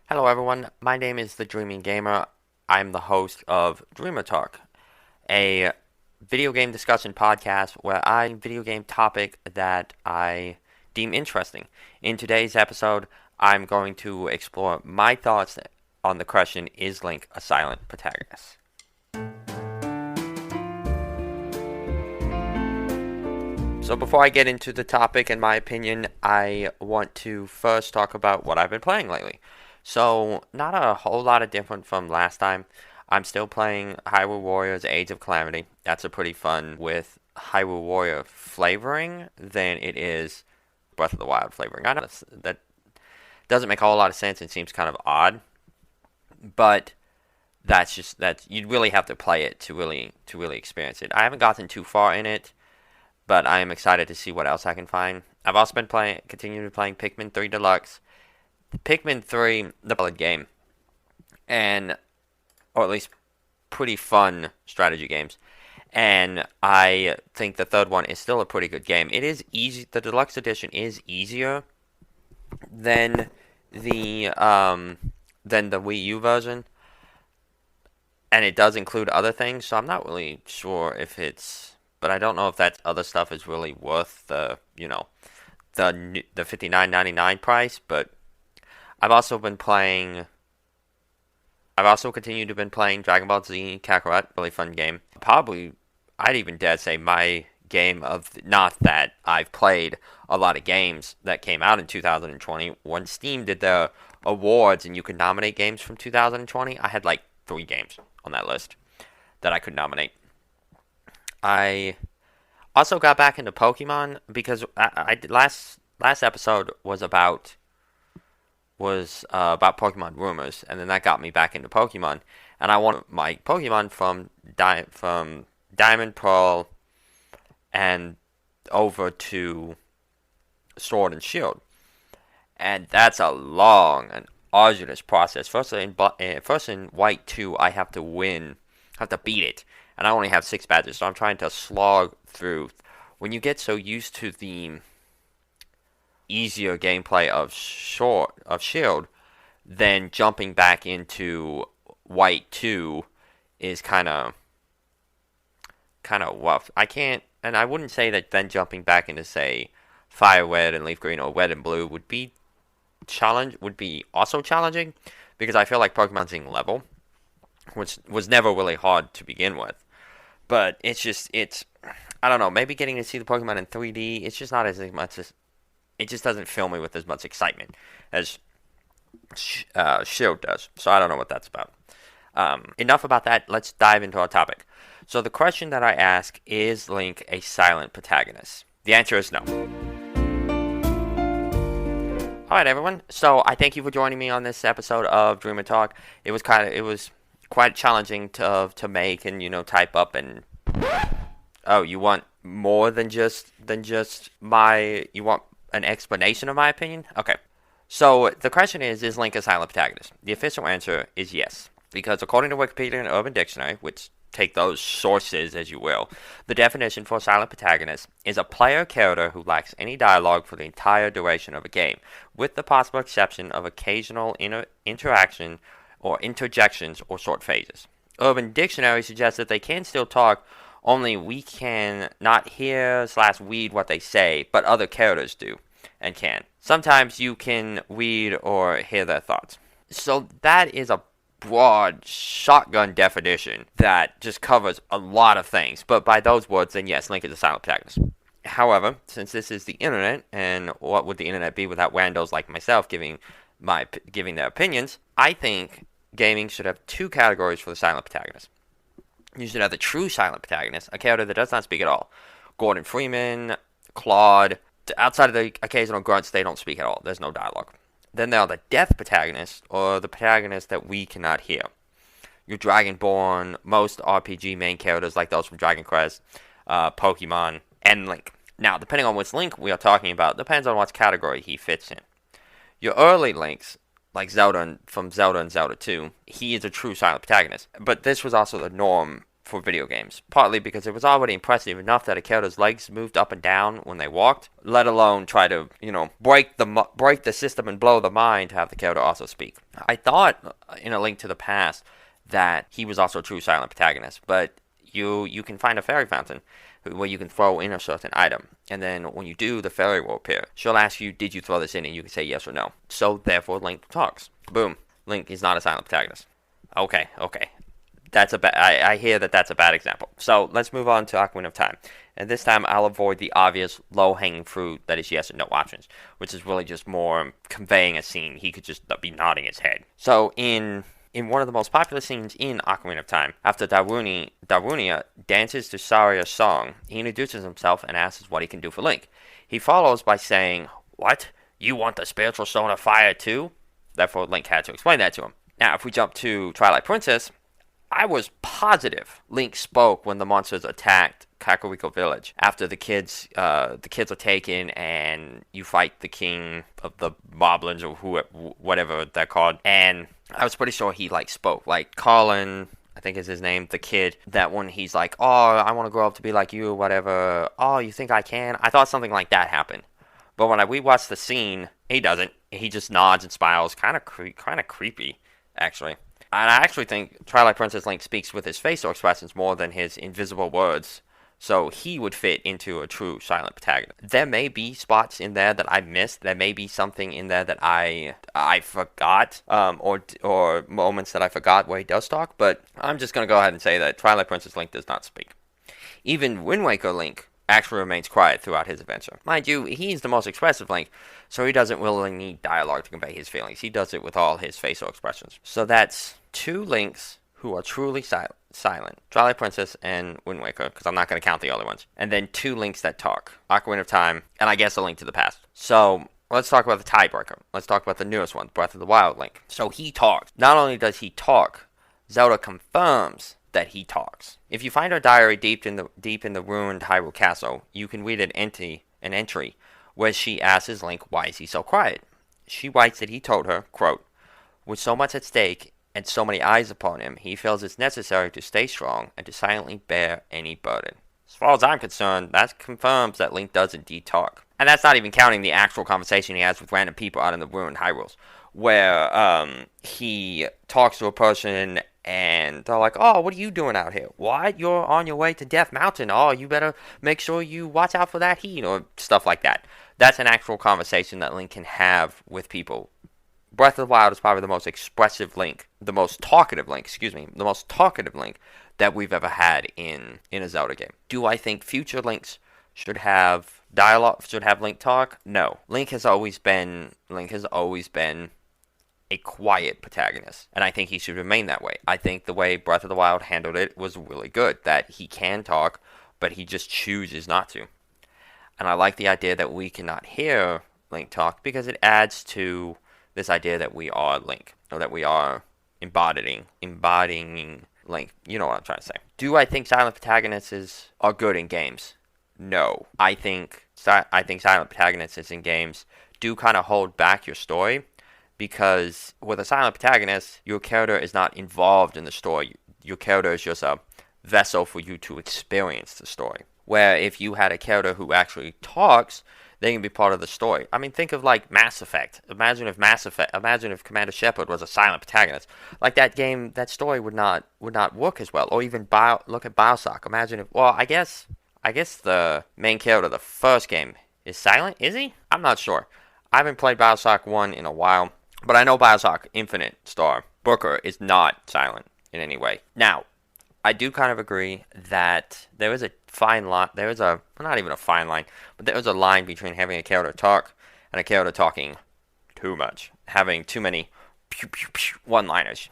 Hello everyone, my name is the Dreaming Gamer. I'm the host of DreamerTalk, a video game discussion podcast where I video game topic that I deem interesting. In today's episode, I'm going to explore my thoughts on the question, is Link a silent protagonist? So before I get into the topic and my opinion, I want to first talk about what I've been playing lately. So, not a whole lot of different from last time. I'm still playing Hyrule Warriors Age of Calamity. That's a pretty fun with Hyrule Warrior flavoring than it is Breath of the Wild flavoring. I know that doesn't make a whole lot of sense and seems kind of odd, but that you really have to play it to really experience it. I haven't gotten too far in it, but I am excited to see what else I can find. I've also been continuing playing Pikmin 3 Deluxe. Pikmin 3, the solid game, and or at least pretty fun strategy games. And I think the third one is still a pretty good game. It is easy. The deluxe edition is easier than the Wii U version, and it does include other things. So I'm not really sure if it's, but I don't know if that other stuff is really worth the $59.99 price, but I've also continued to been playing Dragon Ball Z Kakarot, really fun game. Probably, I'd even dare say my game of, not that I've played a lot of games that came out in 2020. When Steam did their awards and you could nominate games from 2020, I had like 3 games on that list that I could nominate. I also got back into Pokemon because last episode was about Pokemon rumors, and then that got me back into Pokemon. And I want my Pokemon from Diamond, Pearl, and over to Sword and Shield, and that's a long and arduous process. First in White 2, I have to beat it, and I only have 6 badges, so I'm trying to slog through. When you get so used to the easier gameplay of Shield, then jumping back into White 2 is kind of rough. I wouldn't say that then jumping back into, say, Fire Red and Leaf Green or Red and Blue would be also challenging, because I feel like Pokemon Zinc level, which was never really hard to begin with. But it's I don't know, maybe getting to see the Pokemon in 3D, it's just not as much as, it just doesn't fill me with as much excitement as Shield does. So I don't know what that's about. Enough about that. Let's dive into our topic. So the question that I ask, is Link a silent protagonist? The answer is no. Alright everyone, so I thank you for joining me on this episode of Dreamer Talk. It was quite challenging to make and type up, and oh, you want more than just you want an explanation of my opinion? Okay. So the question is Link a silent protagonist? The official answer is yes, because according to Wikipedia and Urban Dictionary, which take those sources as you will, the definition for a silent protagonist is a player character who lacks any dialogue for the entire duration of a game, with the possible exception of occasional interaction or interjections or short phases. Urban Dictionary suggests that they can still talk, only we can not hear / read what they say, but other characters do and can. Sometimes you can read or hear their thoughts. So that is a broad shotgun definition that just covers a lot of things. But by those words, then yes, Link is a silent protagonist. However, since this is the internet, and what would the internet be without randos like myself giving their opinions, I think gaming should have 2 categories for the silent protagonist. You should have the true silent protagonist, a character that does not speak at all. Gordon Freeman, Claude, outside of the occasional grunts, they don't speak at all. There's no dialogue. Then there are the death protagonist, or the protagonist that we cannot hear. Your Dragonborn, most RPG main characters like those from Dragon Quest, Pokemon, and Link. Now, depending on which Link we are talking about, depends on what category he fits in. Your early Links, like Zelda from Zelda and Zelda 2, he is a true silent protagonist. But this was also the norm for video games, partly because it was already impressive enough that a character's legs moved up and down when they walked, let alone try to, break the system and blow the mind to have the character also speak. I thought in A Link to the Past that he was also a true silent protagonist, but you can find a fairy fountain where you can throw in a certain item, and then when you do, the fairy will appear. She'll ask you, did you throw this in, and you can say yes or no. So therefore Link talks. Boom. Link is not a silent protagonist. Okay. That's I hear that that's a bad example. So let's move on to Ocarina of Time. And this time I'll avoid the obvious low-hanging fruit that is yes and no options, which is really just more conveying a scene. He could just be nodding his head. So in one of the most popular scenes in Ocarina of Time, after Darunia dances to Saria's song, he introduces himself and asks what he can do for Link. He follows by saying, "What? You want the spiritual stone of fire too?" Therefore, Link had to explain that to him. Now, if we jump to Twilight Princess, I was positive Link spoke when the monsters attacked Kakariko Village. After the kids are taken and you fight the king of the Moblins or whatever they're called. And I was pretty sure he spoke. Like Colin, I think is his name, the kid, that when he's like, "Oh, I want to grow up to be like you," or whatever. "Oh, you think I can?" I thought something like that happened. But when I rewatched the scene, he doesn't. He just nods and smiles. Kind of creepy, actually. And I actually think Twilight Princess Link speaks with his facial expressions more than his invisible words. So he would fit into a true silent protagonist. There may be spots in there that I missed. There may be something in there that I forgot, or moments that I forgot where he does talk. But I'm just going to go ahead and say that Twilight Princess Link does not speak. Even Wind Waker Link actually remains quiet throughout his adventure. Mind you, he's the most expressive Link, so he doesn't really need dialogue to convey his feelings. He does it with all his facial expressions. So that's two Links who are truly silent. Twilight Princess and Wind Waker, because I'm not going to count the other ones. And then two Links that talk. Ocarina of Time, and I guess A Link to the Past. So let's talk about the tiebreaker. Let's talk about the newest one, Breath of the Wild Link. So he talks. Not only does he talk, Zelda confirms that he talks. If you find her diary deep in the ruined Hyrule Castle, you can read an entry where she asks Link why is he so quiet. She writes that he told her, quote, "With so much at stake and so many eyes upon him, he feels it's necessary to stay strong and to silently bear any burden." As far as I'm concerned, that confirms that Link does indeed talk. And that's not even counting the actual conversation he has with random people out in the ruined Hyrules, where he talks to a person and they're like, "Oh, what are you doing out here?" "What? You're on your way to Death Mountain. Oh, you better make sure you watch out for that heat," or stuff like that. That's an actual conversation that Link can have with people. Breath of the Wild is probably the most expressive Link, the most talkative Link that we've ever had in a Zelda game. Do I think future Links should have dialogue, should have Link talk? No. Link has always been a quiet protagonist, and I think he should remain that way. I think the way Breath of the Wild handled it was really good, that he can talk, but he just chooses not to. And I like the idea that we cannot hear Link talk, because it adds to this idea that we are Link, or that we are embodying Link. You know what I'm trying to say. Do I think silent protagonists are good in games? No. I think silent protagonists in games do kind of hold back your story, because with a silent protagonist, your character is not involved in the story. Your character is just a vessel for you to experience the story. Where if you had a character who actually talks, they can be part of the story. I mean, think of like Mass Effect. Imagine if Commander Shepard was a silent protagonist. Like that game, that story would not work as well. Or even look at BioShock. Imagine if, well, I guess the main character of the first game is silent. Is he? I'm not sure. I haven't played BioShock 1 in a while. But I know BioShock Infinite star Booker is not silent in any way. Now, I do kind of agree that there is a fine line. Well, not even a fine line, but there is a line between having a character talk and a character talking too much, having too many pew pew pew one-liners.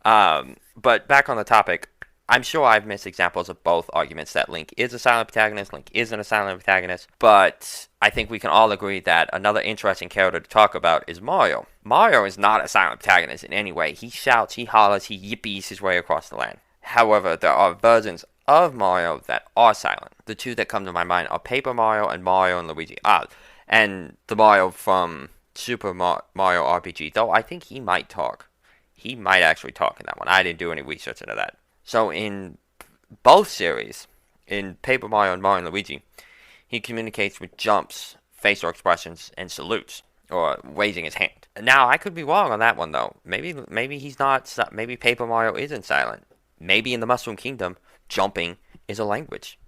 But back on the topic, I'm sure I've missed examples of both arguments, that Link is a silent protagonist, Link isn't a silent protagonist, but I think we can all agree that another interesting character to talk about is Mario. Mario is not a silent protagonist in any way. He shouts, he hollers, he yippies his way across the land. However, there are versions of Mario that are silent. The two that come to my mind are Paper Mario and Luigi. And the Mario from Super Mario RPG, though I think he might talk. He might actually talk in that one. I didn't do any research into that. So in both series, in Paper Mario and Mario and Luigi, he communicates with jumps, facial expressions, and salutes, or raising his hand. Now, I could be wrong on that one, though. Maybe he's not. Maybe Paper Mario isn't silent. Maybe in the Mushroom Kingdom, jumping is a language.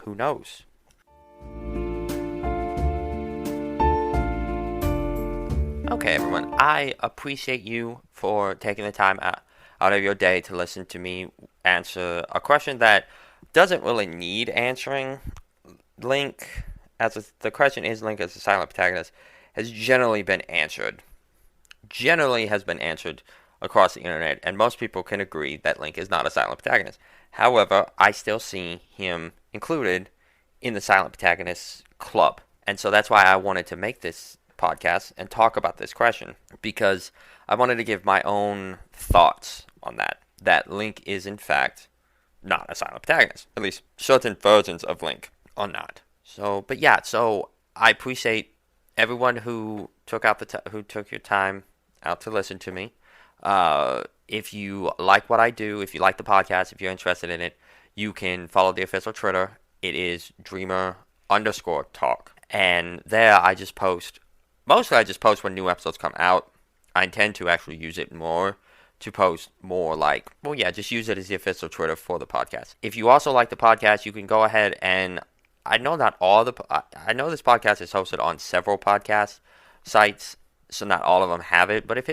Who knows? Okay, everyone. I appreciate you for taking the time out of your day to listen to me answer a question that doesn't really need answering. Link, the question is Link as a silent protagonist, has generally been answered. Generally has been answered across the internet, and most people can agree that Link is not a silent protagonist. However, I still see him included in the silent protagonist club. And so that's why I wanted to make this podcast and talk about this question, because I wanted to give my own thoughts on that Link is in fact not a silent protagonist. At least certain versions of Link are not. So I appreciate everyone who took your time out to listen to me. If you like what I do, if you like the podcast, if you're interested in it, you can follow the official Twitter. It is Dreamer_Talk. And there I just post when new episodes come out. I intend to actually use it more to post more just use it as the official Twitter for the podcast. If you also like the podcast, you can go ahead and I know this podcast is hosted on several podcast sites, so not all of them have it, but if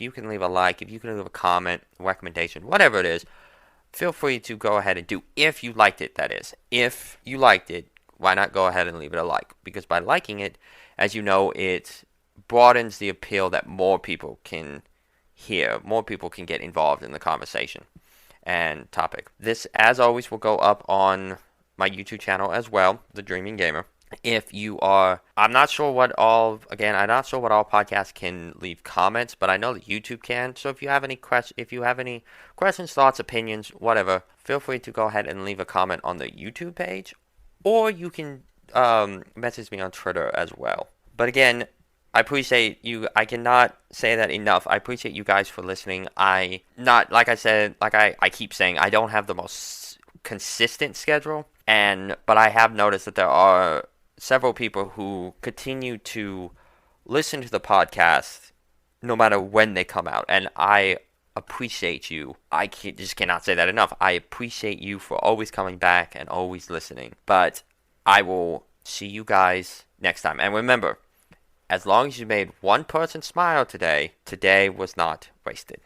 you can leave a like, if you can leave a comment, recommendation, whatever it is, feel free to go ahead and do, if you liked it, that is. If you liked it, why not go ahead and leave it a like? Because by liking it, as you know, it broadens the appeal that more people can hear, more people can get involved in the conversation and topic. This, as always, will go up on my YouTube channel as well, The Dreaming Gamer. I'm not sure what all podcasts can leave comments, but I know that YouTube can. So if you have any questions, thoughts, opinions, whatever, feel free to go ahead and leave a comment on the YouTube page, or you can message me on Twitter as well. But again, I appreciate you. I cannot say that enough. I appreciate you guys for listening. I keep saying, I don't have the most consistent schedule, but I have noticed that there are several people who continue to listen to the podcast no matter when they come out, and I appreciate you. I just cannot say that enough. I appreciate you for always coming back and always listening. But I will see you guys next time. And remember, as long as you made one person smile today was not wasted.